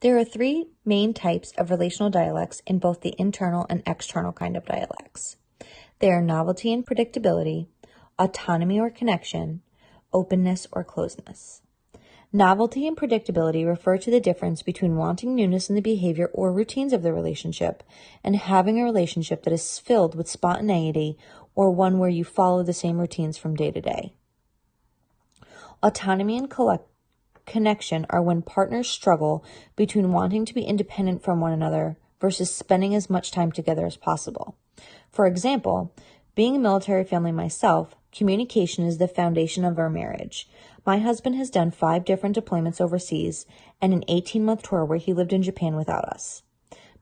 There are three main types of relational dialects in both the internal and external kind of dialects. They are novelty and predictability, autonomy or connection, openness or closeness. Novelty and predictability refer to the difference between wanting newness in the behavior or routines of the relationship and having a relationship that is filled with spontaneity or one where you follow the same routines from day to day. Autonomy and connection are when partners struggle between wanting to be independent from one another versus spending as much time together as possible. For example, being a military family myself, communication is the foundation of our marriage. My husband has done 5 different deployments overseas and an 18-month tour where he lived in Japan without us.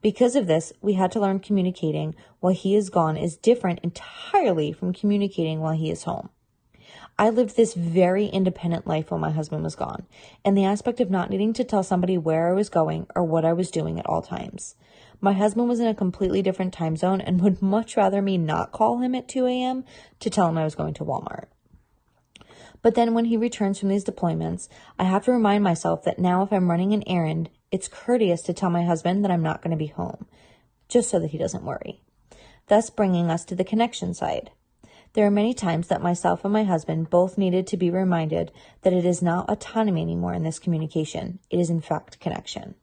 Because of this, we had to learn communicating while he is gone is different entirely from communicating while he is home. I lived this very independent life while my husband was gone, and the aspect of not needing to tell somebody where I was going or what I was doing at all times. My husband was in a completely different time zone and would much rather me not call him at 2 a.m. to tell him I was going to Walmart. But then when he returns from these deployments, I have to remind myself that now if I'm running an errand, it's courteous to tell my husband that I'm not going to be home, just so that he doesn't worry. Thus bringing us to the connection side. There are many times that myself and my husband both needed to be reminded that it is not autonomy anymore in this communication. It is in fact connection.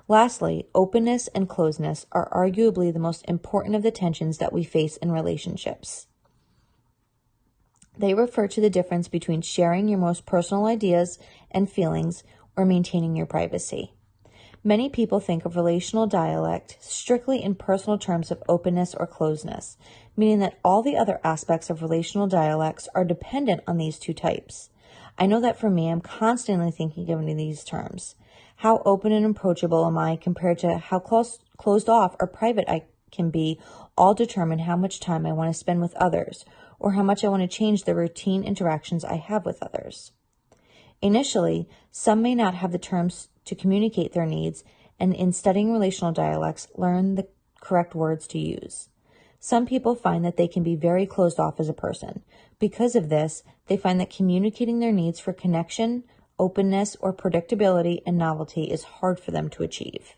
Lastly, openness and closeness are arguably the most important of the tensions that we face in relationships. They refer to the difference between sharing your most personal ideas and feelings or maintaining your privacy. Many people think of relational dialect strictly in personal terms of openness or closeness, meaning that all the other aspects of relational dialects are dependent on these two types. I know that for me, I'm constantly thinking of these terms. How open and approachable am I compared to how closed off or private I can be, all determine how much time I want to spend with others, or how much I want to change the routine interactions I have with others. Initially, some may not have the terms to communicate their needs, and in studying relational dialects, learn the correct words to use. Some people find that they can be very closed off as a person. Because of this, they find that communicating their needs for connection, openness, or predictability and novelty is hard for them to achieve.